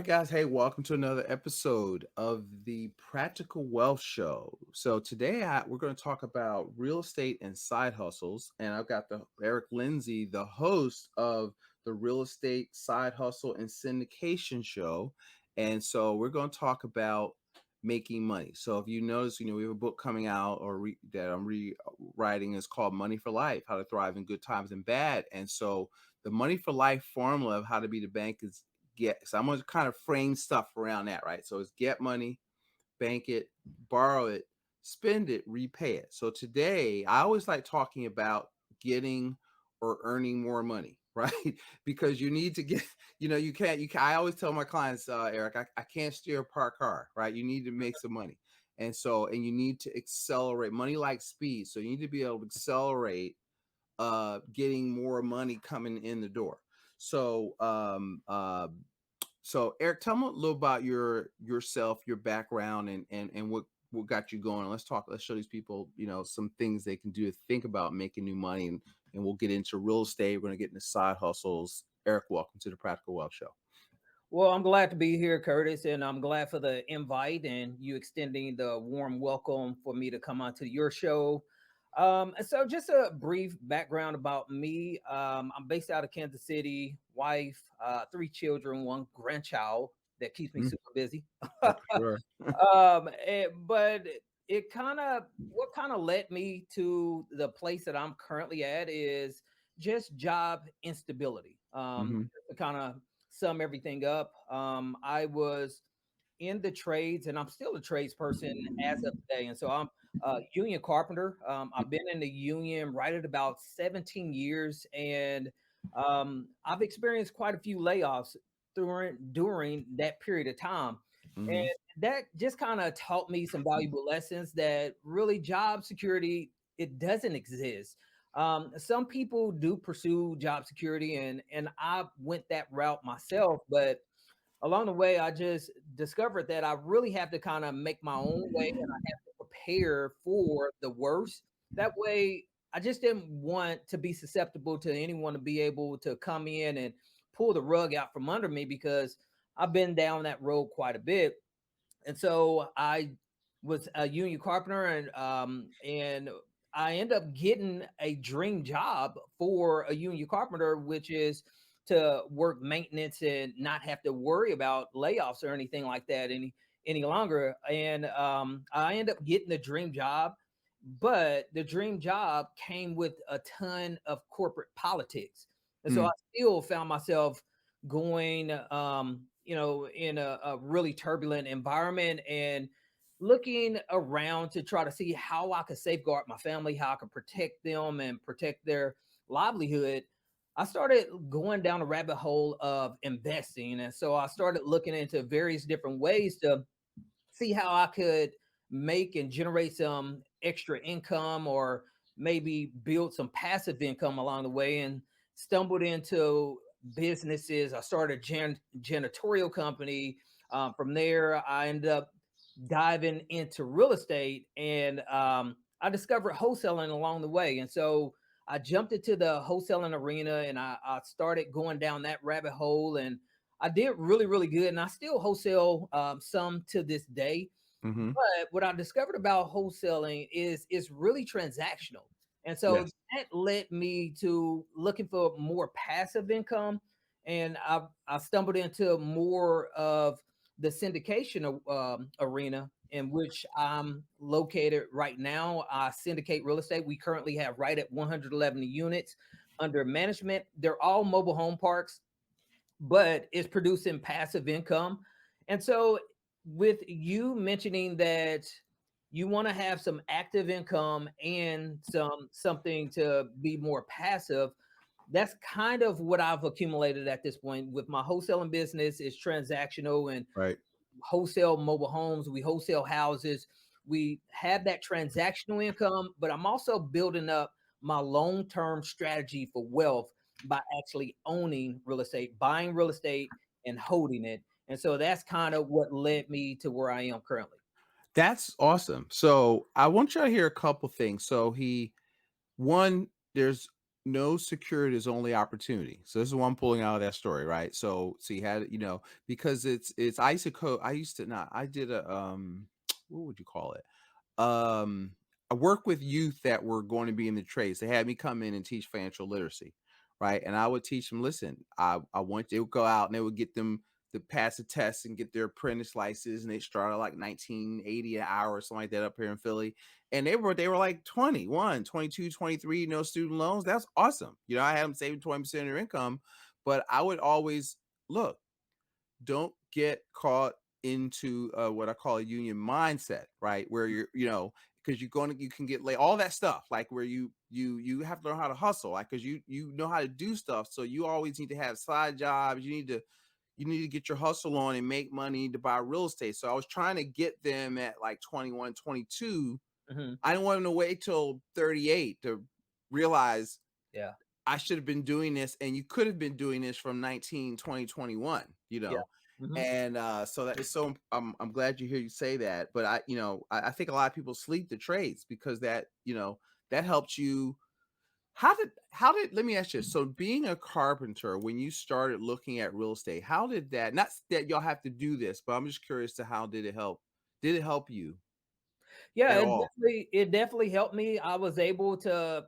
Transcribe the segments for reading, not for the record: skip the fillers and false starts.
guys. Hey, welcome to another episode of the Practical Wealth Show. So today we're going to talk about real estate and side hustles. And I've got the Eric Lindsey, the host of the Real Estate Side Hustle and Syndication Show. And so we're going to talk about making money. So if you notice, we have a book coming out that I'm rewriting. It's called Money for Life: How to Thrive in Good Times and Bad. And so the Money for Life formula of how to be the bank is so I'm going to kind of frame stuff around that, right? So it's get money, bank it, borrow it, spend it, repay it. So today I always like talking about getting or earning more money, right? Because you need to get, you can't, I always tell my clients, Eric, I can't steer a parked car, right? You need to make some money. And you need to accelerate. Money like speed. So you need to be able to accelerate getting more money coming in the door. So, Eric, tell me a little about yourself, your background, and what got you going. Let's show these people, some things they can do to think about making new money, and we'll get into real estate. We're going to get into side hustles. Eric, welcome to the Practical Wealth Show. Well, I'm glad to be here, Curtis, and I'm glad for the invite and you extending the warm welcome for me to come onto your show. So just a brief background about me. I'm based out of Kansas City, wife, 3 children, 1 grandchild that keeps me super busy. Sure. But what kind of led me to the place that I'm currently at is just job instability. To kind of sum everything up, I was in the trades, and I'm still a tradesperson as of today. And so I'm a union carpenter. I've been in the union right at about 17 years, and I've experienced quite a few layoffs during that period of time. Mm-hmm. And that just kind of taught me some valuable lessons that really job security, it doesn't exist. Some people do pursue job security, and I went that route myself, but along the way, I just discovered that I really have to kind of make my own way, and I have to prepare for the worst. That way, I just didn't want to be susceptible to anyone to be able to come in and pull the rug out from under me, because I've been down that road quite a bit. And so I was a union carpenter, and I end up getting a dream job for a union carpenter, which is to work maintenance and not have to worry about layoffs or anything like that any longer. And I end up getting the dream job, but the dream job came with a ton of corporate politics. And so I still found myself going, in a really turbulent environment, and looking around to try to see how I could safeguard my family, how I could protect them and protect their livelihood. I started going down a rabbit hole of investing. And so I started looking into various different ways to see how I could make and generate some extra income, or maybe build some passive income along the way, and stumbled into businesses. I started a janitorial company. From there, I ended up diving into real estate, and I discovered wholesaling along the way. And so I jumped into the wholesaling arena, and I started going down that rabbit hole, and I did really, really good. And I still wholesale some to this day. Mm-hmm. But what I discovered about wholesaling is it's really transactional. And so Yes. that led me to looking for more passive income. And I stumbled into more of the syndication arena, in which I'm located right now. I syndicate real estate. We currently have right at 111 units under management. They're all mobile home parks, but it's producing passive income. And so, with you mentioning that you want to have some active income and something to be more passive, that's kind of what I've accumulated at this point. With my wholesaling business, is transactional, and Right. wholesale mobile homes, we wholesale houses. We have that transactional income, but I'm also building up my long-term strategy for wealth by actually owning real estate, buying real estate and holding it. And so that's kind of what led me to where I am currently. That's awesome. So I want you to hear a couple things. So one, there's no security is only opportunity. So this is what I'm pulling out of that story, right? So you had, because it's I used to I used to not I did a what would you call it? I work with youth that were going to be in the trades. They had me come in and teach financial literacy, right? And I would teach them, listen, I want they would go out and they would get them to pass the test and get their apprentice license. And they started like 1980 an hour or something like that up here in Philly. And they were like 21, 22, 23, no student loans. That's awesome. I had them saving 20% of their income. But I would always look, don't get caught into what I call a union mindset, right? Where because you can get all that stuff, like where you have to learn how to hustle, like because you know how to do stuff, so you always need to have side jobs. You need to get your hustle on and make money to buy real estate. So I was trying to get them at like 21, 22. Hmm. I didn't want them to wait till 38 to realize Yeah. I should have been doing this, and you could have been doing this from 19, 20, 21, Yeah. Hmm. and so that is so I'm glad you hear you say that. But I think a lot of people sleep the trades because that helps you. How did let me ask you, so being a carpenter, when you started looking at real estate, how did that, not that y'all have to do this, but I'm just curious to how did it help you Yeah, at all? it definitely helped me. I was able to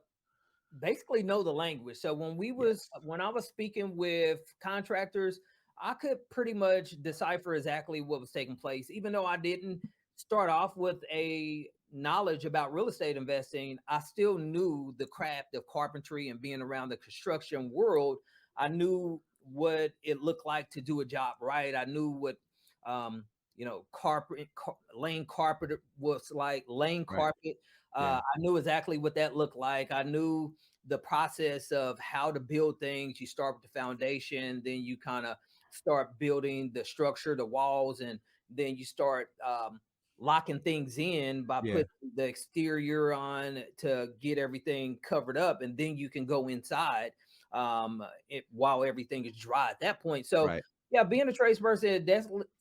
basically know the language. So Yes. when I was speaking with contractors, I could pretty much decipher exactly what was taking place. Even though I didn't start off with a knowledge about real estate investing, I still knew the craft of carpentry and being around the construction world. I knew what it looked like to do a job right. I knew what laying carpet was like, laying Right. carpet. Yeah. I knew exactly what that looked like. I knew the process of how to build things. You start with the foundation, then you kind of start building the structure, the walls, and then you start locking things in by Yeah. putting the exterior on to get everything covered up, and then you can go inside while everything is dry at that point. So Right. yeah, being a tradesperson, it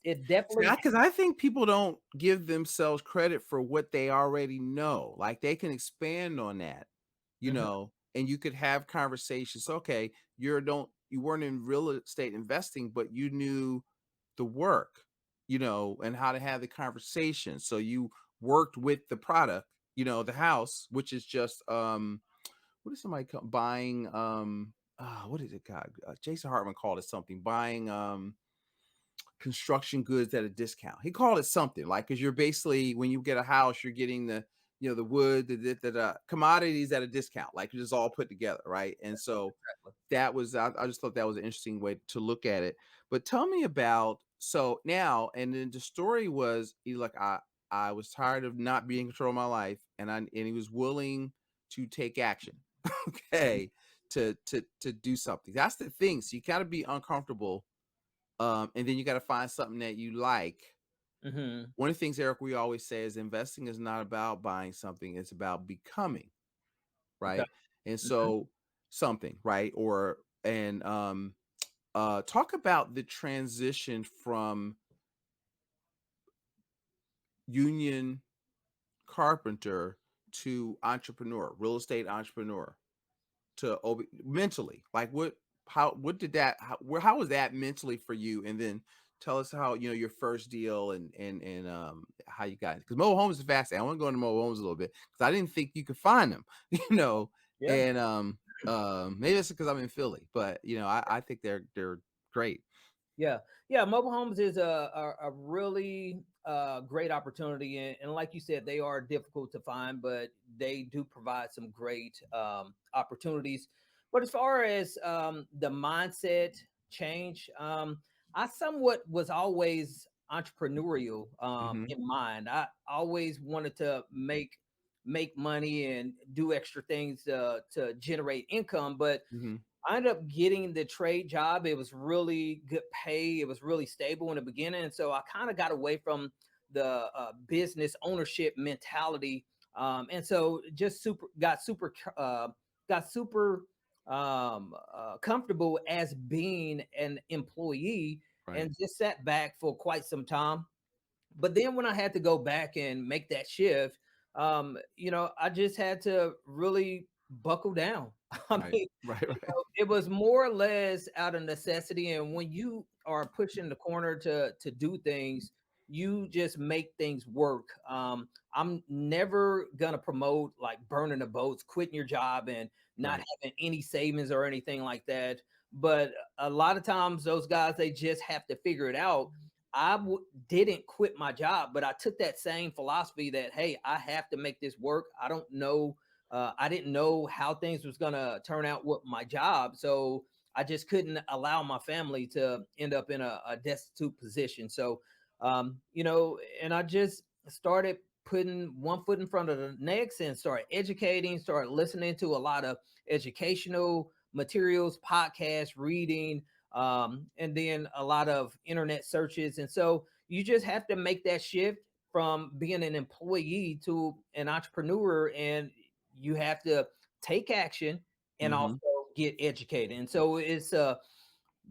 See, definitely. because I think people don't give themselves credit for what they already know. Like they can expand on that, Mhm. and you could have conversations. Okay, you weren't in real estate investing, but you knew the work, and how to have the conversation. So you worked with the product, the house, which is just what is somebody buying what is it? God, Jason Hartman called it something, buying construction goods at a discount. He called it something like, because you're basically, when you get a house, you're getting the wood, the commodities at a discount, like it's all put together, right? And so I just thought that was an interesting way to look at it. But tell me about, so now, and then the story was he like, I was tired of not being in control of my life, and he was willing to take action. Okay, to do something. That's the thing. So you got to be uncomfortable, and then you got to find something that you like. Mhm. One of the things, Eric, we always say is investing is not about buying something; it's about becoming, Okay. right? And Mhm. so something, right? Talk about the transition from union carpenter to entrepreneur, real estate entrepreneur, to mentally, like what did that, how was that mentally for you? And then tell us how, your first deal, and how you got it, because mobile homes is fascinating. I want to go into mobile homes a little bit because I didn't think you could find them. you know Yeah. and maybe it's because I'm in Philly, but I think they're great. Yeah, yeah. Mobile homes is a really great opportunity, and like you said, they are difficult to find, but they do provide some great opportunities. But as far as the mindset change, I somewhat was always entrepreneurial Hmm. in mind. I always wanted to make money and do extra things to generate income, but Hmm. I ended up getting the trade job. It was really good pay. It was really stable in the beginning. And so I kind of got away from the business ownership mentality. And so just got super comfortable as being an employee Right. and just sat back for quite some time. But then when I had to go back and make that shift, I just had to really buckle down. I Right. mean, Right. Right. it was more or less out of necessity. And when you are pushing the corner to do things, you just make things work. I'm never gonna promote like burning the boats, quitting your job, and not Right. having any savings or anything like that. But a lot of times, those guys, they just have to figure it out. Didn't quit my job, but I took that same philosophy that, hey, I have to make this work. I didn't know how things was gonna turn out with my job, so I just couldn't allow my family to end up in a destitute position. So, and I just started putting one foot in front of the next and started educating, started listening to a lot of educational materials, podcasts, reading, and then a lot of internet searches. And so you just have to make that shift from being an employee to an entrepreneur, and you have to take action and also Mm-hmm. get educated. And so it's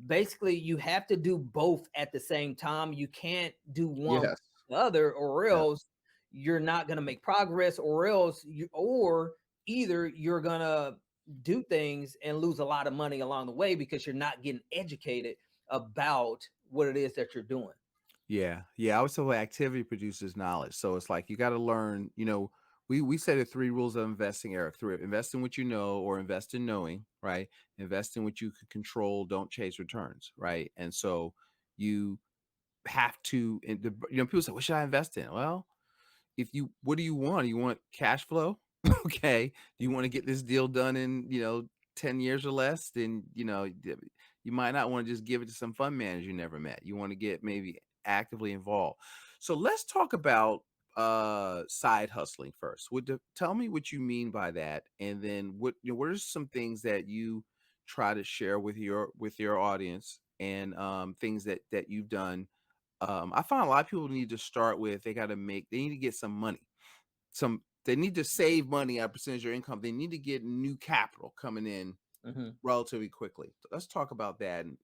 basically you have to do both at the same time. You can't do one Yes. without the other, or Yeah. else you're not going to make progress, or else or either you're going to do things and lose a lot of money along the way because you're not getting educated about what it is that you're doing. Yeah, yeah. I always tell activity produces knowledge. So it's like you got to learn. We say the three rules of investing, Eric. Three: invest in what you know, or invest in knowing. Right. Invest in what you can control. Don't chase returns. Right. And so you have to. People say, "What should I invest in?" Well, what do you want? You want cash flow? Okay. Do you want to get this deal done in 10 years or less? Then you might not want to just give it to some fund manager you never met. You want to get maybe actively involved. So let's talk about side hustling first. Tell me what you mean by that, and then what are some things that you try to share with your audience, and things that you've done. I find a lot of people need to start with, they need to get some money. They need to save money at a percentage of your income. They need to get new capital coming in Mhm. relatively quickly. So let's talk about that a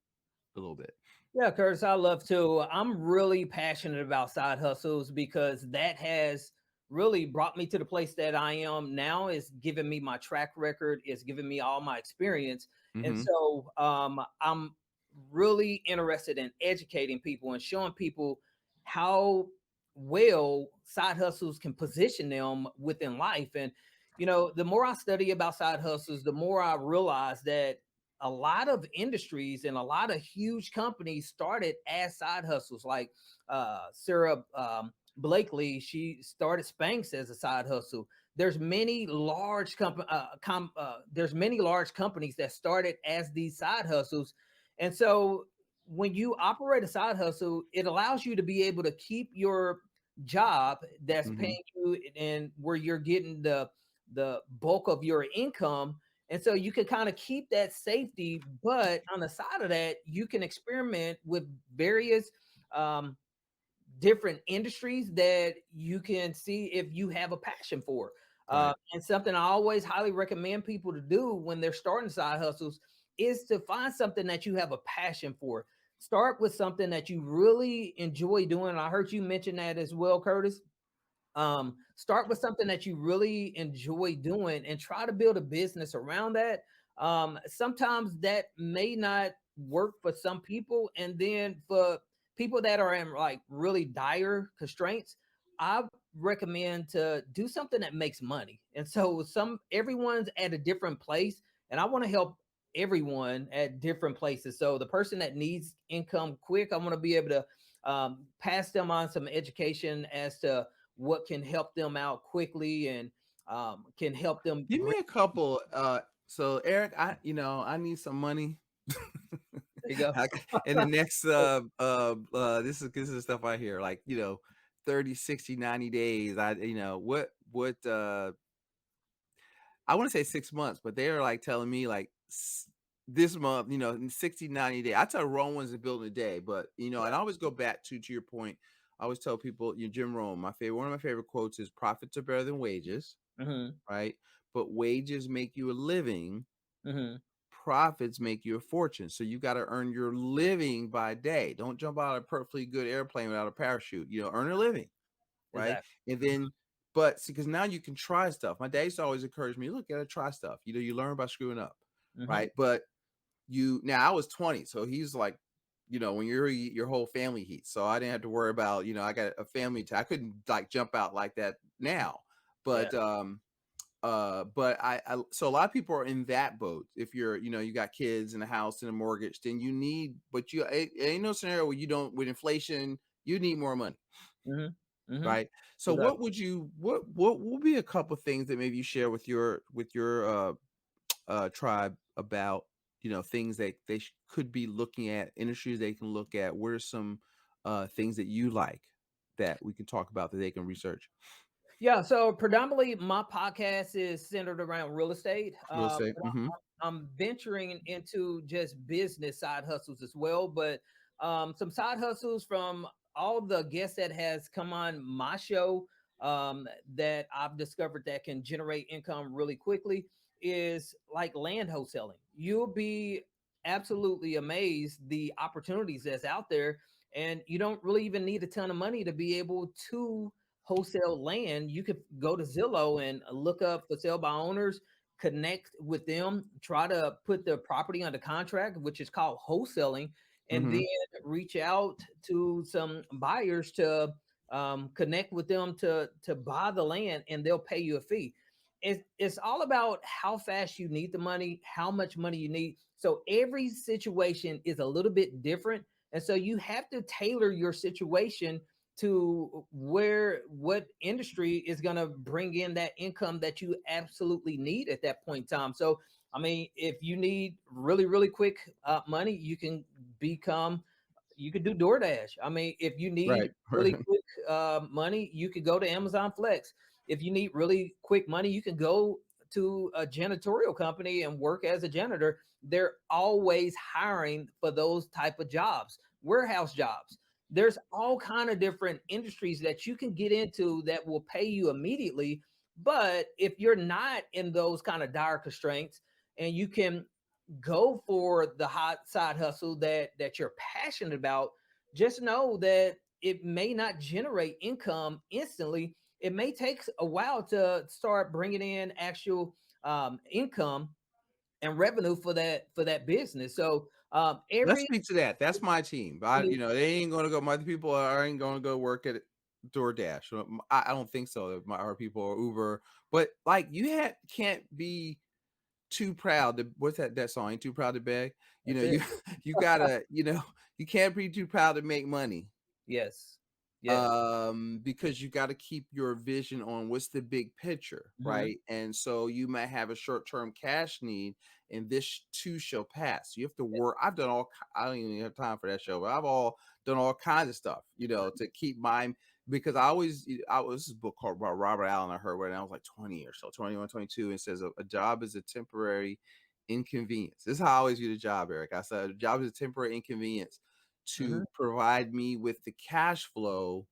little bit. Yeah, Curtis, I love to. I'm really passionate about side hustles because that has really brought me to the place that I am now. Is giving me my track record, is giving me all my experience, and Mm-hmm. so I'm really interested in educating people and showing people how well side hustles can position them within life. And the more I study about side hustles, the more I realize that a lot of industries and a lot of huge companies started as side hustles. Like Sarah Blakely, she started Spanx as a side hustle. There's many there's many large companies that started as these side hustles, and so when you operate a side hustle, it allows you to be able to keep your job that's Mm-hmm. paying you and where you're getting the bulk of your income, and so you can kind of keep that safety, but on the side of that, you can experiment with various um, different industries that you can see if you have a passion for. Right. And something I always highly recommend people to do when they're starting side hustles is to find something that you have a passion for. Start with something that you really enjoy doing. And I heard you mention that as well, Curtis. Start with something that you really enjoy doing and try to build a business around that. Sometimes that may not work for some people, and then for people that are in like really dire constraints, I recommend to do something that makes money. And so some everyone's at a different place, and I want to help everyone at different places. So the person that needs income quick, I want to be able to pass them on some education as to what can help them out quickly and can help them Give bring. me a couple. So Eric, I need some money. There you go. In the next this is stuff I hear, like 30, 60, 90 days. What I want to say 6 months, but they're like telling me like this month, in 60, 90 days. I tell wrong ones to build in a day, but and I always go back to your point. I always tell people, Jim Rohn, one of my favorite quotes is profits are better than wages, Hmm. right? But wages make you a living, Hmm. profits make you a fortune. So you got to earn your living by day. Don't jump out of a perfectly good airplane without a parachute. Earn a living, right? Exactly. And then But see, because now you can try stuff. My dad used to always encourage me, look, you gotta try stuff. You learn by screwing up, Mhm. right? But now I was 20, so he's like, when your whole family heats. So I didn't have to worry about, I got a family I couldn't like jump out like that now. Yeah. But I so a lot of people are in that boat. If you're, you got kids and a house and a mortgage, then you need, but it ain't no scenario where you don't, with inflation, you need more money, Mhm. Mhm. right? So Exactly. what will be a couple things that maybe you share with your tribe about, things that they could be looking at, industries they can look at? What are some things that you like that we can talk about that they can research? Yeah, so predominantly my podcast is centered around real estate. Real estate. But Mm-hmm. I'm venturing into just business side hustles as well, but some side hustles from all the guests that has come on my show, that I've discovered that can generate income really quickly is like land wholesaling. You'll be absolutely amazed the opportunities that's out there, and you don't really even need a ton of money to be able to wholesale land. You could go to Zillow and look up for sale by owners, connect with them, try to put the property under contract, which is called wholesaling, and Mm-hmm. then reach out to some buyers to connect with them to buy the land, and they'll pay you a fee. It's all about how fast you need the money, how much money you need. So every situation is a little bit different. And so you have to tailor your situation to where what industry is going to bring in that income that you absolutely need at that point in time. So I mean, if you need really really quick money, become you could do DoorDash. I mean, if you need Right. really quick money, you could go to Amazon Flex. If you need really quick money, you can go to a janitorial company and work as a janitor. They're always hiring for those type of jobs, warehouse jobs. There's all kind of different industries that you can get into that will pay you immediately. But if you're not in those kind of dire constraints, and you can go for the hot side hustle that you're passionate about, just know that it may not generate income instantly. It may take a while to start bringing in actual income and revenue for that business. So Let's every speak to that. That's my team. They ain't gonna go. My people aren't gonna go work at DoorDash. I don't think so. Our people are Uber, but like can't be too proud to, what's that song? Ain't too proud to beg. that's it. You you gotta, you can't be too proud to make money. Yes. Yes. Because you got to keep your vision on what's the big picture, Mhm. right? And so you might have a short-term cash need, and this too shall pass. You have to work. I don't even have time for that show, but I've all done all kinds of stuff, to keep my, because I was, this is a book called by Robert Allen. I heard when I was like 20 or so, 21, 22, and it says a job is a temporary inconvenience. This is how I always view the job, Eric. I said a job is a temporary inconvenience Mhm. to provide me with the cash flow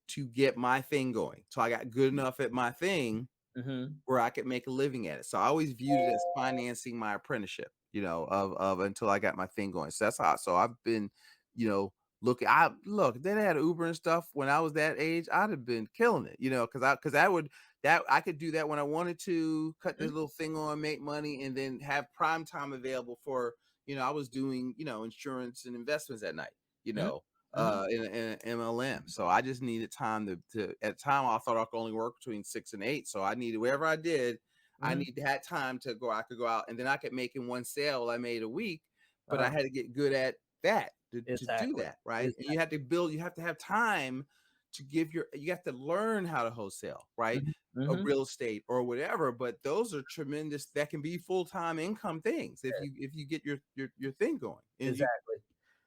to get my thing going. So I got good enough at my thing Mhm. where I could make a living at it. So I always viewed it as financing my apprenticeship, of until I got my thing going. So that's how. So I've been, you know, if they had Uber and stuff when I was that age, I'd have been killing it, because that I could do that when I wanted to, cut this Mhm. little thing on, make money, and then have prime time available for, I was doing, insurance and investments at night, you Mhm. know, Mhm. in MLM. So I just needed time to at the time I thought I could only work between 6 and 8. So I needed, whatever I did, I Mhm. need that time to go. I could go out, and then I could make in one sale I made a week, but I Uh-huh. had to get good at that to do Exactly. that, right? And Exactly. you have to have time to you have to learn how to wholesale, right? Mhm. A Mhm. real estate or whatever, but those are tremendous, that can be full-time income things if you get your thing going. And you Exactly.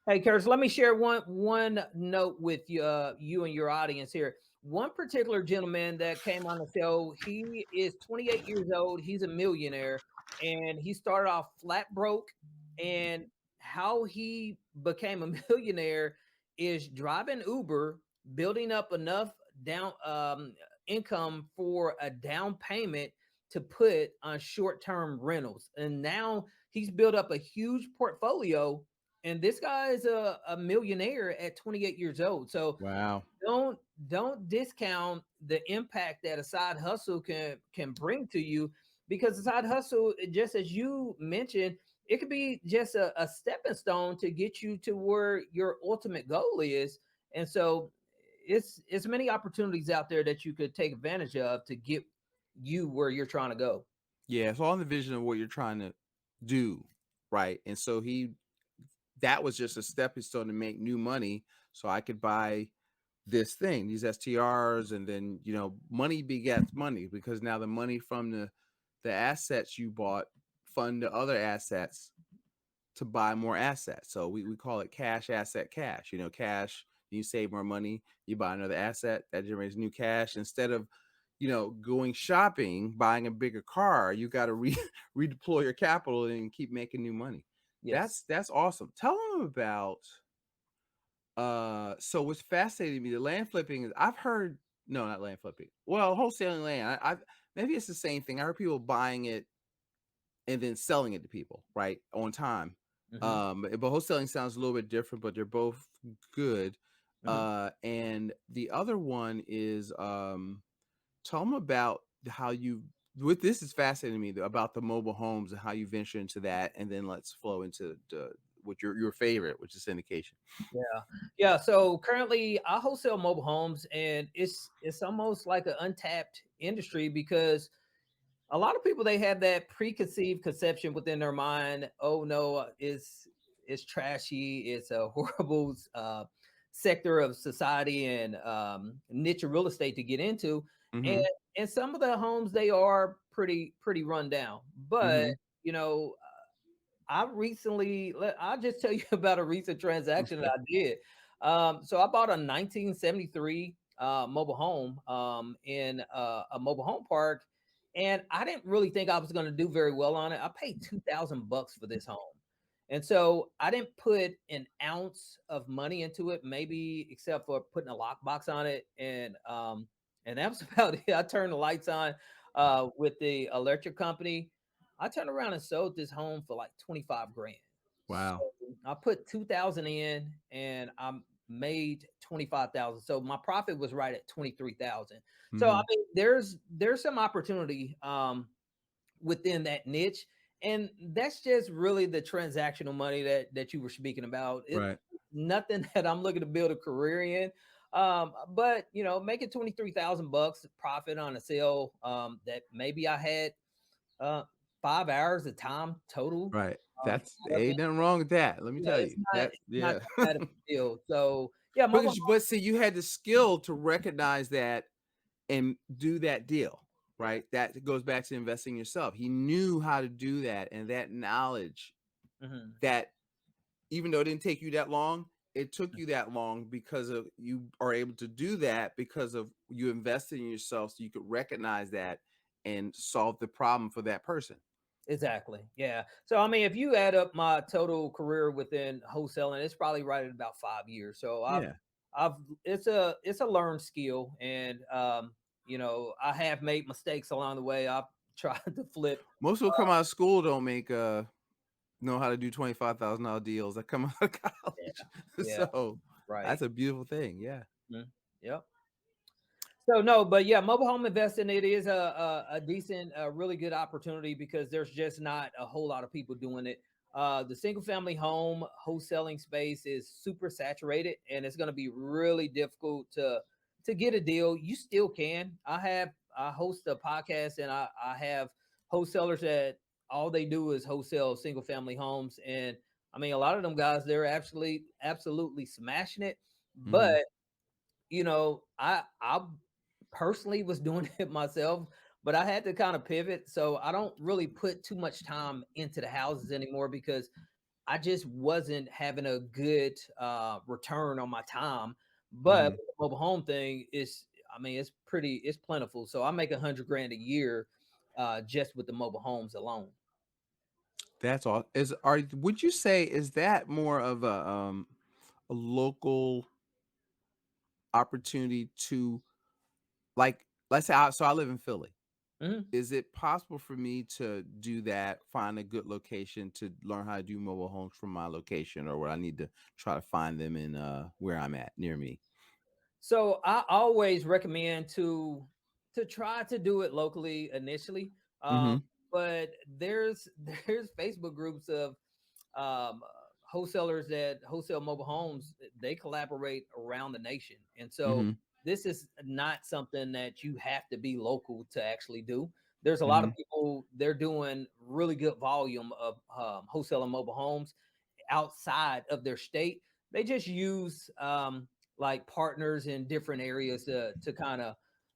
Hey, Curtis, let me share one note with you, you and your audience here. One particular gentleman that came on the show, he is 28 years old. He's a millionaire, and he started off flat broke. And how he became a millionaire is driving Uber, building up enough down income for a down payment to put on short-term rentals. And now he's built up a huge portfolio, and this guy is a millionaire at 28 years old. So Wow. don't don't discount the impact that a side hustle can bring to you, because a side hustle, just as you mentioned, it could be just a stepping stone to get you to where your ultimate goal is. And so it's many opportunities out there that you could take advantage of to get you where you're trying to go. Yeah, it's all in the vision of what you're trying to do, right? And so that was just a stepping stone to make new money, so I could buy this thing, these STRs, and then money begets money, because now the money from the assets you bought fund the other assets to buy more assets. So we call it cash, asset, cash. Cash, you save more money, you buy another asset that generates new cash. Instead of going shopping, buying a bigger car, you got to redeploy your capital and keep making new money. Yes. That's awesome. Tell them about so what's fascinating me, the land flipping is, I've heard, no, not land flipping, well, wholesaling land, I maybe it's the same thing. I heard people buying it and then selling it to people, right, on time. Hmm. But wholesaling sounds a little bit different, but they're both good. Hmm. And the other one is, tell them about how you, with this is fascinating to me, about the mobile homes and how you venture into that, and then let's flow into what your favorite, which is syndication. Yeah, yeah. So currently, I wholesale mobile homes, and it's almost like an untapped industry, because a lot of people, they have that preconceived conception within their mind. Oh no, it's trashy. It's a horrible sector of society and niche of real estate to get into. And Mm-hmm. and some of the homes, they are pretty run down. But Mm-hmm. you know, I'll just tell you about a recent transaction that Okay. I did. So I bought a 1973 mobile home in a mobile home park, and I didn't really think I was going to do very well on it. I paid $2,000 for this home, and so I didn't put an ounce of money into it, maybe except for putting a lockbox on it, and that was about it. I turned the lights on with the electric company. I turned around and sold this home for like 25 grand. So Wow. I put 2,000 in and I made 25,000. So my profit was right at 23,000. So I Mm-hmm. mean, there's some opportunity within that niche. And that's just really the transactional money that you were speaking about. It's Right. nothing that I'm looking to build a career in. But making 23,000 bucks profit on a sale that maybe I had uh 5 hours of time total. Right. Um, That's ain't nothing wrong with that. Let me yeah, tell you. That it's not yeah. that bad of a deal. So yeah, mobile. But see, you had the skill to recognize that and do that deal, right? That goes back to investing in yourself. He knew how to do that, and that knowledge, Mhm. that even though it didn't take you that long, it took you that long because of you are able to do that because of you invested in yourself, so you could recognize that and solve the problem for that person. Exactly. Yeah. So I mean, if you add up my total career within wholesaling, it's probably right at about 5 years. So Yeah. I've it's a learned skill, and I have made mistakes along the way. I've tried to flip. Most people come out of school don't make know how to do $25,000 deals that come out of college. Yeah. So Right. that's a beautiful thing. Yeah. Mhm. Yep. So no, but yeah, mobile home investing, it is a decent, really good opportunity, because there's just not a whole lot of people doing it. The single family home wholesaling space is super saturated, and it's going to be really difficult to get a deal. You still can. I host a podcast, and I have wholesalers that all they do is wholesale single family homes, and I mean, a lot of them guys, they're actually absolutely smashing it. Hmm. But I personally was doing it myself, but I had to kind of pivot. So I don't really put too much time into the houses anymore, because I just wasn't having a good return on my time. But Hmm. with the mobile home thing, I mean, it's plentiful. So I make 100 grand a year just with the mobile homes alone. That's all. Would you say, is that more of a local opportunity to, like, let's say so I live in Philly. Mhm. Is it possible for me to do that, find a good location to learn how to do mobile homes from my location, or would I need to try to find them in where I'm at near me? So I always recommend to try to do it locally initially. Um, Mm-hmm. but there's Facebook groups of um, wholesalers that wholesale mobile homes. They collaborate around the nation, and so Mm-hmm. this is not something that you have to be local to actually do. There's a lot Mm-hmm. of people, they're doing really good volume of wholesaling mobile homes outside of their state. They just use like partners in different areas to kind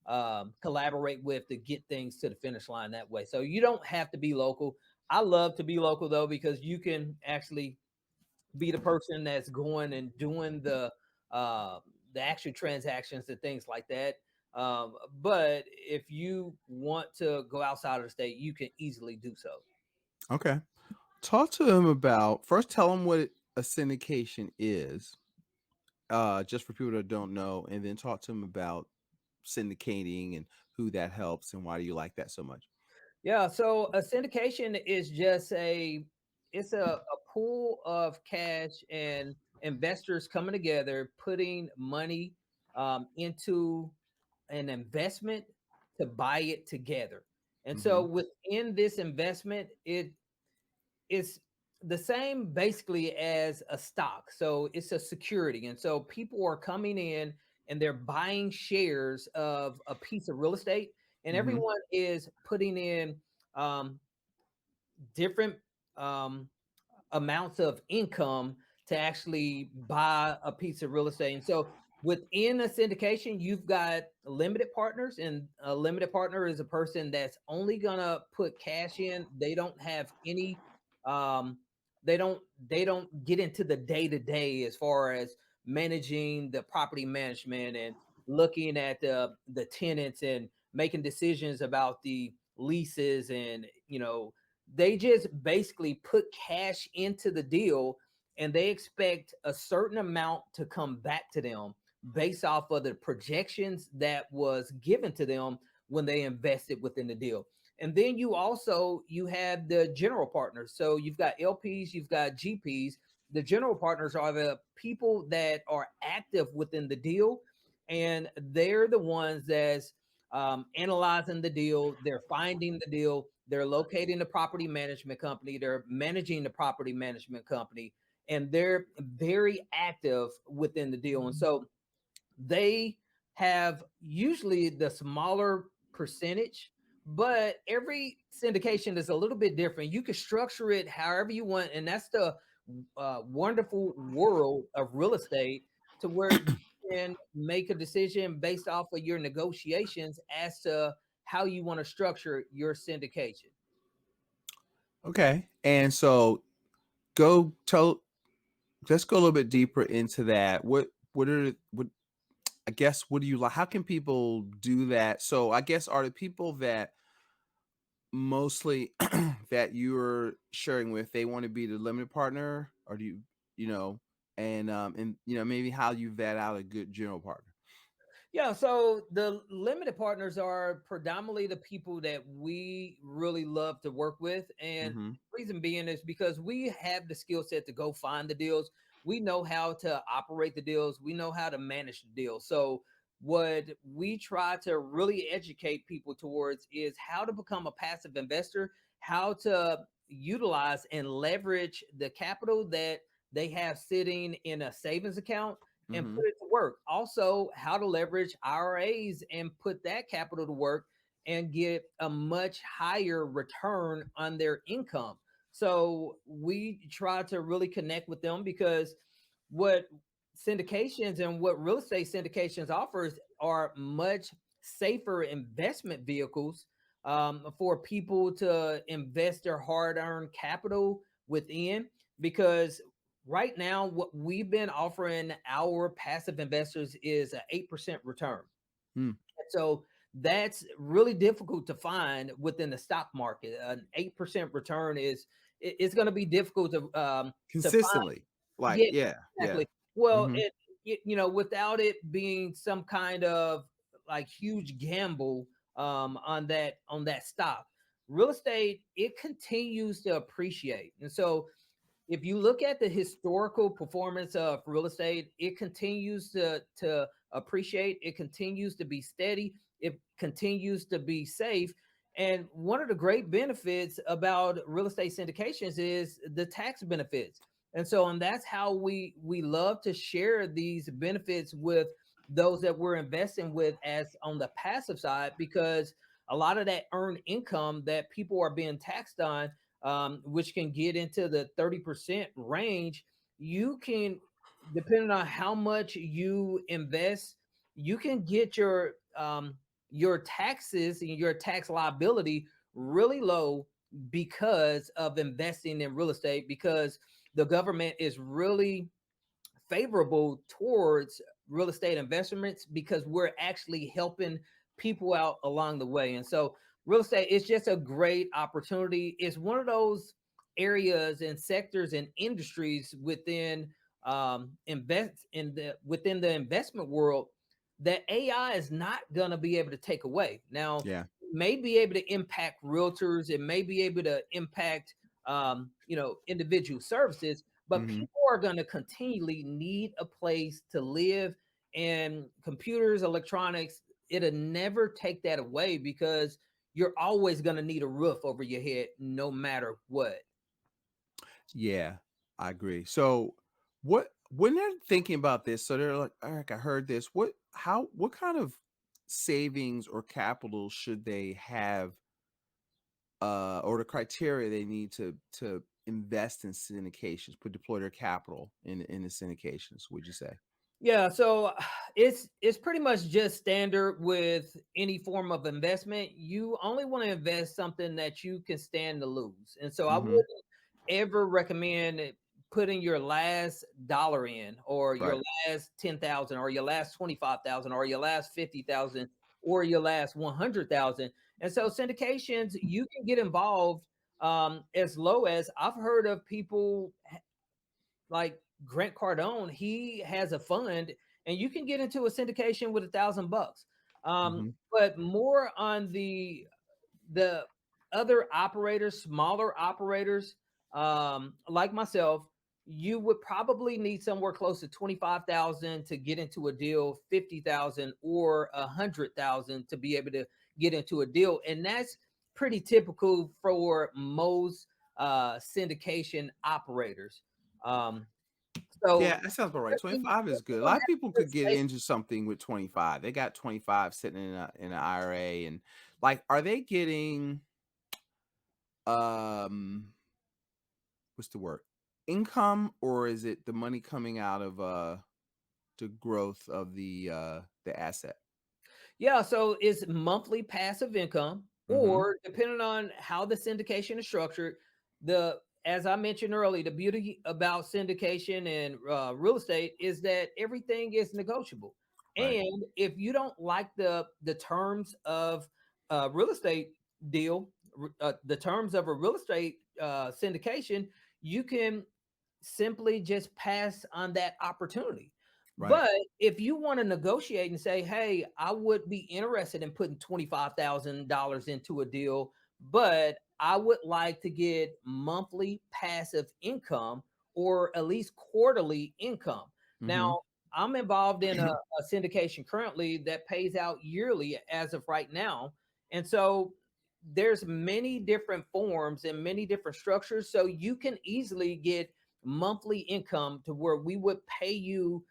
of collaborate with to get things to the finish line that way. So you don't have to be local. I love to be local though, because you can actually be the person that's going and doing uh, the actual transactions and things like that. But if you want to go outside of the state, you can easily do so. Okay. Talk to him about first. Tell him what a syndication is, just for people that don't know, and then talk to him about syndicating and who that helps and why do you like that so much. Yeah, so a syndication is just a pool of cash and investors coming together, putting money into an investment to buy it together. And Mm-hmm. so within this investment, it's the same basically as a stock. So it's a security. And so people are coming in and they're buying shares of a piece of real estate, and Mm-hmm. everyone is putting in um, different um, amounts of income to actually buy a piece of real estate. And so within a syndication, you've got limited partners, and a limited partner is a person that's only gonna put cash in. They don't have any um they don't they don't get into the day to day as far as managing the property management and looking at the tenants and making decisions about the leases. And they just basically put cash into the deal, and they expect a certain amount to come back to them based off of the projections that was given to them when they invested within the deal. And then you have the general partners. So you've got LPs, you've got GPs. The general partners are the people that are active within the deal, and they're the ones that's analyzing the deal, they're finding the deal, they're locating the property management company, they're managing the property management company, and they're very active within the deal. And so they have usually the smaller percentage, but every syndication is a little bit different. You can structure it however you want, and that's the wonderful world of real estate, to where you can make a decision based off of your negotiations as to how you want to structure your syndication. Okay. And so go tell let's go a little bit deeper into that. What I guess what do you like? How can people do that? So I guess are the people that mostly that you're sharing with, they want to be the limited partner, or do you know, and maybe how you vet out a good general partner. Yeah, so the limited partners are predominantly the people that we really love to work with. And Mm-hmm. reason being is because we have the skill set to go find the deals. We know how to operate the deals. We know how to manage the deals. So what we try to really educate people towards is how to become a passive investor, how to utilize and leverage the capital that they have sitting in a savings account and Mm-hmm. put it to work. Also, how to leverage IRAs and put that capital to work and get a much higher return on their income. So we try to really connect with them, because what syndications and what real estate syndications offers are much safer investment vehicles for people to invest their hard-earned capital within. Because right now, what we've been offering our passive investors is an 8% return. Hmm. And so that's really difficult to find within the stock market. An 8% return it's going to be difficult to find. Consistently, like Yeah, yeah, yeah. exactly. Well, Mm-hmm. without it being some kind of like huge gamble on that stock, real estate, it continues to appreciate. And so if you look at the historical performance of real estate, it continues to appreciate, it continues to be steady, it continues to be safe. And one of the great benefits about real estate syndications is the tax benefits. And that's how we love to share these benefits with those that we're investing with as on the passive side, because a lot of that earned income that people are being taxed on, which can get into the 30% range, you can, depending on how much you invest, you can get your taxes and your tax liability really low because of investing in real estate, because the government is really favorable towards real estate investments because we're actually helping people out along the way. And so real estate is just a great opportunity. It's one of those areas and sectors and industries within invest in the within the investment world that AI is not going to be able to take away. Now, Yeah. it may be able to impact realtors, it may be able to impact individual services, but Hmm. people are going to continually need a place to live, and computers, electronics, it'll never take that away because you're always going to need a roof over your head no matter what. Yeah, I agree. So what when they're thinking about this, so they're like, Eric, I heard this. What kind of savings or capital should they have, or the criteria they need to invest in syndications, put deploy their capital in the syndications, would you say? Yeah, so it's pretty much just standard with any form of investment. You only want to invest something that you can stand to lose. And so I Hmm. wouldn't ever recommend putting your last dollar in, or your Right. last 10,000, or your last 25,000, or your last 50,000, or your last 100,000. And so syndications, you can get involved as low as, I've heard of people like Grant Cardone. He has a fund, and you can get into a syndication with $1,000. Hmm. But more on the other operators, smaller operators, like myself, you would probably need somewhere close to 25,000 to get into a deal, 50,000 or 100,000 to be able to get into a deal, and that's pretty typical for most syndication operators. Um, Yeah, so that sounds about right. really, 25 is good. A everyone lot of has people to could get stay. into something with 25. They got 25 sitting in an IRA, and like, are they getting um what's the word? Income, or is it the money coming out of the growth of the asset? Yeah, so it's monthly passive income, Mhm. or depending on how the syndication is structured, the as I mentioned earlier, the beauty about syndication and real estate is that everything is negotiable. Right. And if you don't like the terms of a real estate deal, the terms of a real estate syndication, you can simply just pass on that opportunity. Right. But if you want to negotiate and say, hey, I would be interested in putting $25,000 into a deal, but I would like to get monthly passive income, or at least quarterly income. Mhm. Now, I'm involved in a syndication currently that pays out yearly as of right now. And so there's many different forms and many different structures. So you can easily get monthly income to where we would pay you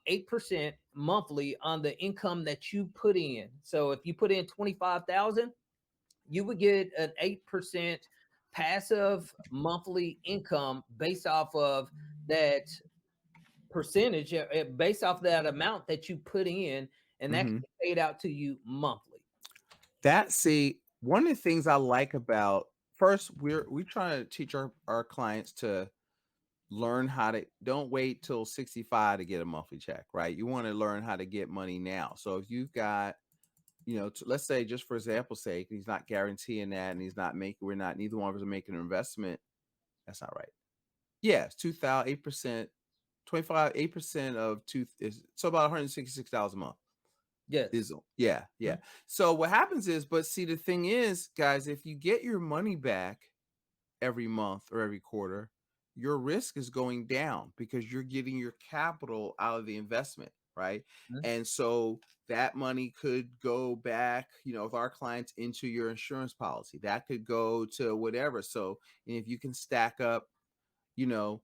8% monthly on the income that you put in. So if you put in 25,000, you would get an 8% passive monthly income based off of that percentage, based off that amount that you put in, and that can Mhm. be paid out to you monthly. That see, one of the things I like about first, we try to teach our clients to learn how to don't wait till 65 to get a monthly check, right? You want to learn how to get money now. So if you've got, let's say, just for example's sake, he's not guaranteeing that, and he's not making, we're not, neither one of us are making an investment. That's not right. Yeah, it's 2,000, 8%, 25, 8% of two is so about $166 a month. Yes. Is yeah, yeah. So what happens is, but see, the thing is, guys, if you get your money back every month or every quarter, your risk is going down because you're getting your capital out of the investment, right? Mhm. And so that money could go back, with our clients into your insurance policy. That could go to whatever. So, and if you can stack up, you know,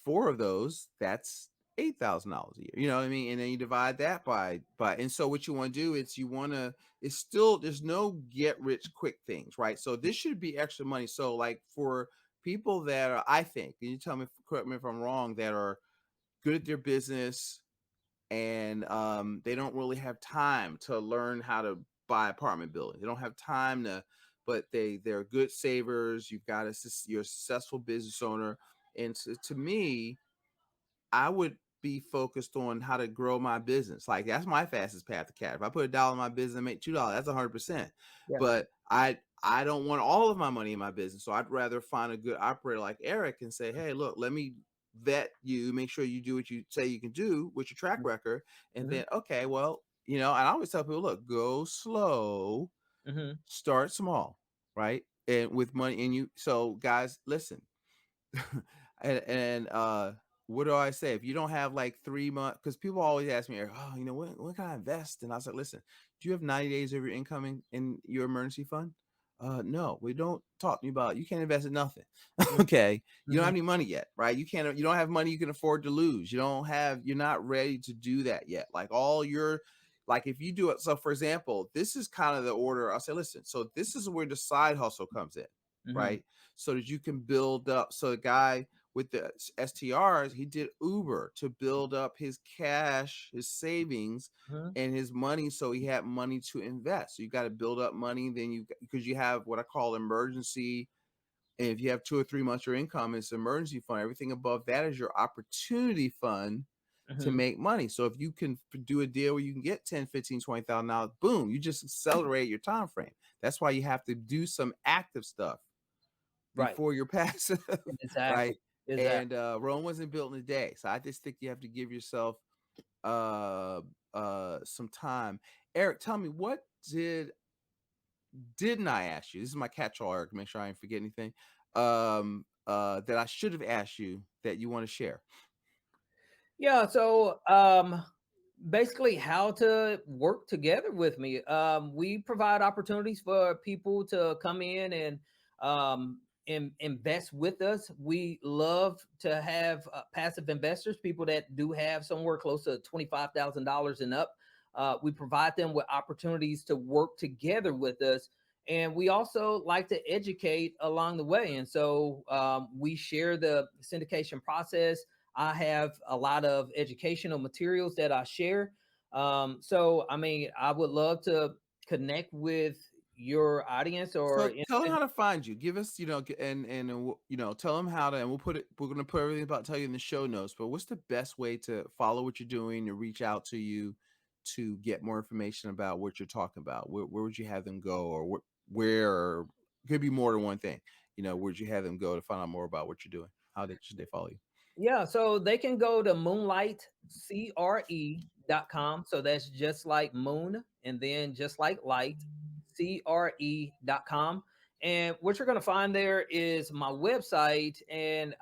four of those, that's $8,000 a year. You know what I mean? And then you divide that by, and so what you want to do is you want to, it's still, there's no get rich quick things, right? So this should be extra money. So like for people that are, I think, and you tell me, correct me if I'm wrong, that are good at their business, and they don't really have time to learn how to buy apartment buildings. They don't have time to, but they're good savers. You're a successful business owner, and to me, I would be focused on how to grow my business. Like that's my fastest path to cash. If I put $1 in my business and make $2, that's 100%. Yeah. But I don't want all of my money in my business. So I'd rather find a good operator like Eric and say, hey, look, let me vet you, make sure you do what you say you can do with your track record. And Mm-hmm. then, okay, well, and I always tell people, look, go slow, Mm-hmm. start small, right? And with money and you. So guys, listen, and what do I say? If you don't have like 3 months, because people always ask me, oh, when can I invest? And I said, listen, do you have 90 days of your income in your emergency fund? No, we don't talk to you about, you can't invest in nothing. Okay. You don't Mm-hmm. have any money yet, right? You don't have money you can afford to lose. You're not ready to do that yet. Like if you do it. So for example, this is kind of the order. I'll say, listen, so this is where the side hustle comes in, Mm-hmm. right? So that you can build up. So the guy with the STRs, he did Uber to build up his cash, his savings, Mm-hmm. and his money, so he had money to invest. So you got to build up money, then because you have what I call emergency. And if you have 2 or 3 months your income, it's emergency fund. Everything above that is your opportunity fund to Mm-hmm. make money. So if you can do a deal where you can get 10, 15, $20,000, boom, you just accelerate your time frame. That's why you have to do some active stuff Right. before you're passive, Exactly. right? Exactly. And Rome wasn't built in a day. So I just think you have to give yourself uh some time. Eric, tell me, what didn't I ask you? This is my catch-all, Eric. Make sure I didn't forget anything. That I should have asked you that you want to share. Yeah. So, basically, how to work together with me. We provide opportunities for people to come in and invest with us. We love to have passive investors, people that do have somewhere close to $25,000 and up. We provide them with opportunities to work together with us. And we also like to educate along the way. And so we share the syndication process. I have a lot of educational materials that I share. So, I mean, I would love to connect with your audience or, So tell them how to find you. Give us, tell them how to, and we'll put it. We're gonna put everything about tell you in the show notes. But what's the best way to follow what you're doing, to reach out to you, to get more information about what you're talking about? Where would you have them go, or where? Or could be more than one thing. Where'd you have them go to find out more about what you're doing? Should they follow you? yeah, so they can go to moonlightcre.com. So that's just like moon and then just like light, cre.com. And what you're going to find there is my website, and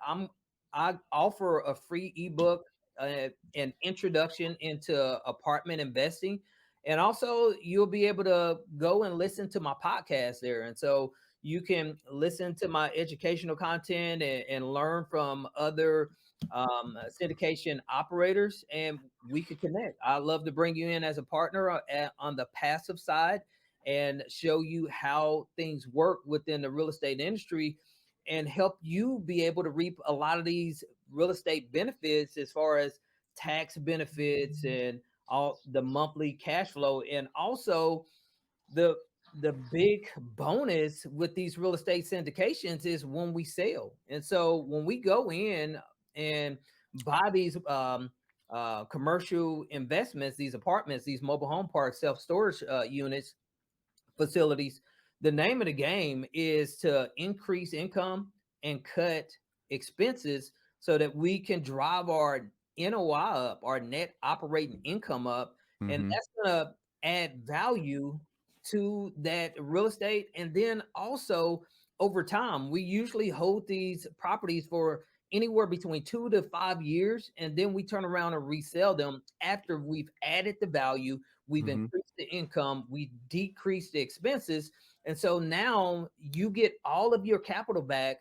I offer a free ebook, an introduction into apartment investing. And also, you'll be able to go and listen to my podcast there. And so you can listen to my educational content and learn from other syndication operators, and we could connect. I love to bring you in as a partner on the passive side and show you how things work within the real estate industry and help you be able to reap a lot of these real estate benefits as far as tax benefits and all the monthly cash flow, and also the the big bonus with these real estate syndications is when we sell. And so when we go in and buy these commercial investments, these apartments, these mobile home parks, self-storage units, facilities, the name of the game is to increase income and cut expenses so that we can drive our NOI up, our net operating income up. And Mm-hmm. that's going to add value to that real estate. And then also over time, we usually hold these properties for anywhere between 2 to 5 years, and then we turn around and resell them after we've added the value, we've Mm-hmm. increased the income, we decreased the expenses, and so now you get all of your capital back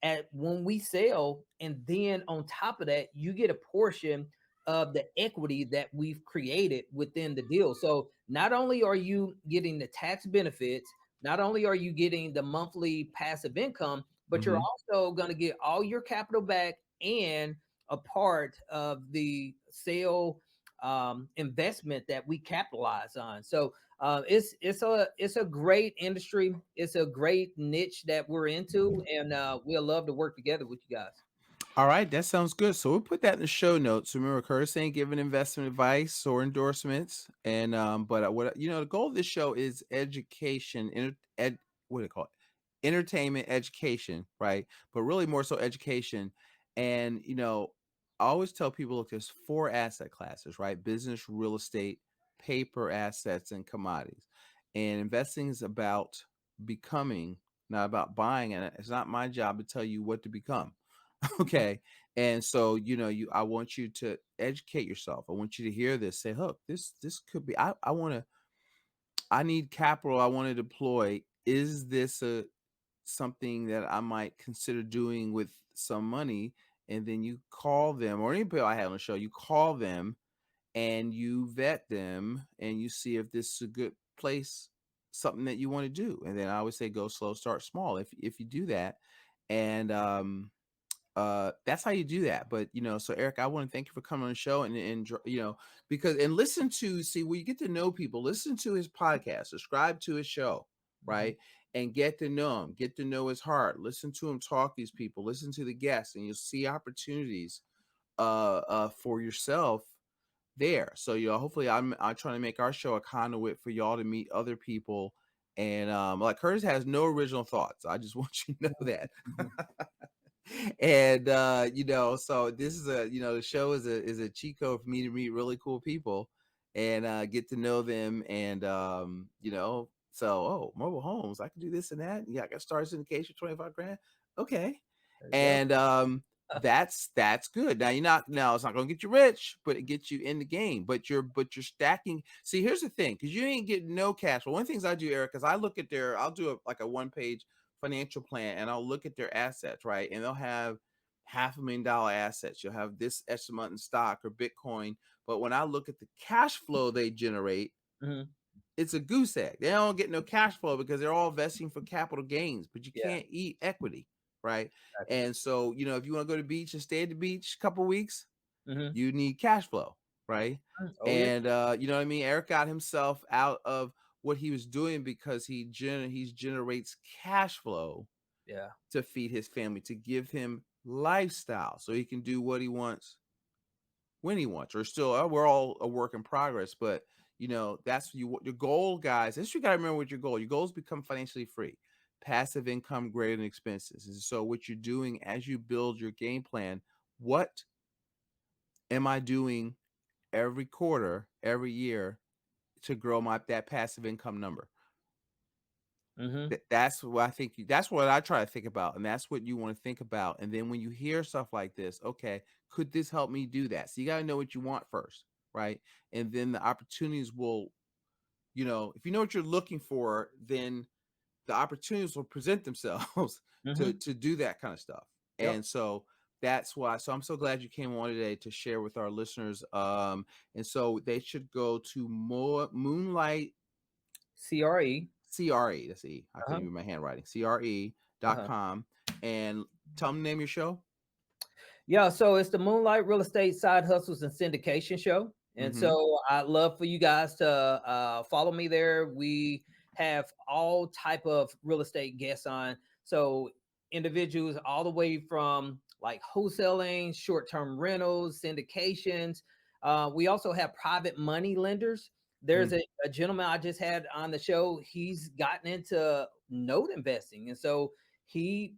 at when we sell, and then on top of that, you get a portion of the equity that we've created within the deal. So not only are you getting the tax benefits, not only are you getting the monthly passive income, but you're Mm-hmm. also going to get all your capital back and a part of the sale investment that we capitalize on. So it's a great industry. It's a great niche that we're into, and we'll love to work together with you guys. All right, that sounds good. So we'll put that in the show notes. Remember, Curtis ain't giving investment advice or endorsements. And but what the goal of this show is education, what do you call it? Entertainment, education, right? But really more so education. And I always tell people, look, there's four asset classes, right? Business, real estate, paper assets, and commodities. And investing is about becoming, not about buying. And it's not my job to tell you what to become. Okay. And so, I want you to educate yourself. I want you to hear this. Say, look, this could be, I need capital. I want to deploy. Is this something that I might consider doing with some money? And then you call them, or any people I had on the show, you call them and you vet them and you see if this is a good place, something that you want to do. And then I always say, go slow, start small. If you do that, and that's how you do that. But so Eric, I want to thank you for coming on the show, and because and listen to, see, when you get to know people, listen to his podcast, subscribe to his show, Mhm. right? And get to know him, get to know his heart, listen to him talk these people, listen to the guests, and you'll see opportunities for yourself there. So hopefully I'm trying to make our show a conduit for y'all to meet other people. And like Curtis has no original thoughts. I just want you to know that. Mhm. And so this is the show is a cheat code for me to meet really cool people and get to know them. And so, oh, mobile homes, I can do this and that. Yeah, I got start syndication, 25 grand. Okay. There you go. And that's good. Now, it's not gonna get you rich, but it gets you in the game. But you're stacking. See, here's the thing, because you ain't getting no cash. Well, one of the things I do, Eric, is I look at I'll do like a 1-page financial plan, and I'll look at their assets, right? And they'll have $500,000 assets. You'll have this X amount in stock or Bitcoin. But when I look at the cash flow they generate, Mhm. it's a goose egg. They don't get no cash flow because they're all vesting for capital gains, but you Yeah, can't eat equity, right? exactly. And so, if you want to go to the beach and stay at the beach a couple weeks, Mhm. you need cash flow, right? Oh yeah. And you know what I mean? Eric got himself out of what he was doing because he generates cash flow Yeah. to feed his family, to give him lifestyle so he can do what he wants when he wants. Or still, we're all a work in progress, but that's your goal, guys. This, you got to remember what your goal. Your goal is become financially free, passive income greater than expenses. And so what you're doing as you build your game plan, what am I doing every quarter, every year to grow that passive income number? Mhm. That's what I think. That's what I try to think about, and that's what you want to think about. And then when you hear stuff like this, okay, could this help me do that? So you got to know what you want first, right? And then the opportunities will, if you know what you're looking for, then the opportunities will present themselves to Mhm. do that kind of stuff. Yep. And so that's why. So I'm so glad you came on today to share with our listeners. And so they should go to more Moonlight CRE. CRE. Let's see. I couldn't Uh-huh. read my handwriting. CRE dot Uh-huh. com, and tell them the name of your show. Yeah, so it's the Moonlight Real Estate Side Hustles and Syndication Show. And Mm-hmm. so I'd love for you guys to follow me there. We have all type of real estate guests on. So individuals all the way from like wholesaling, short-term rentals, syndications. We also have private money lenders. There's a gentleman I just had on the show. He's gotten into note investing. And so he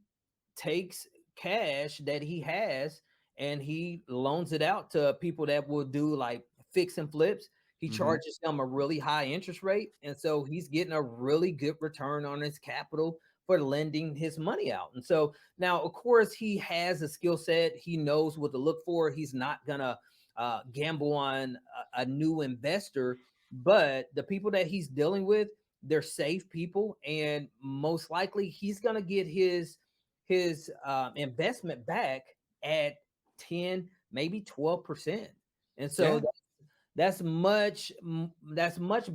takes cash that he has and he loans it out to people that will do like fix and flips. He Mm-hmm. charges them a really high interest rate. And so he's getting a really good return on his capital for lending his money out. And so now, of course, he has a skill set. He knows what to look for. He's not gonna gamble on a new investor, but the people that he's dealing with, they're safe people, and most likely he's gonna get his investment back at 10, maybe 12%. And so Yeah. that's much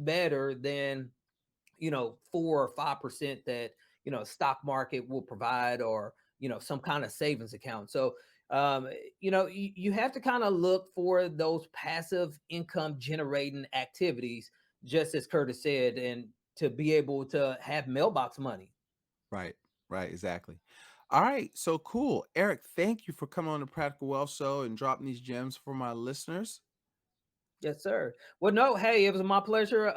better than 4 or 5% that stock market will provide, or some kind of savings account. So you have to kind of look for those passive income generating activities, just as Curtis said, and to be able to have mailbox money. Right. Right. Exactly. All right. So cool. Eric, thank you for coming on the Practical Wealth Show and dropping these gems for my listeners. Yes, sir. Well, no, hey, it was my pleasure.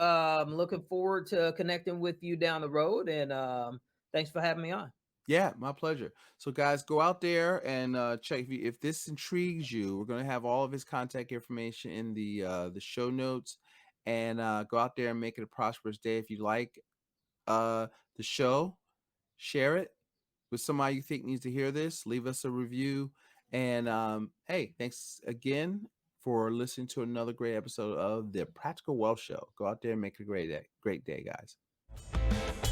Looking forward to connecting with you down the road, and thanks for having me on. Yeah, my pleasure. So, guys, go out there and check if this intrigues you. We're going to have all of his contact information in the show notes, and go out there and make it a prosperous day. If you like uh, the show, share it with somebody you think needs to hear this. Leave us a review, and hey, thanks again for listening to another great episode of the Practical Wealth Show. Go out there and make it a great day, guys.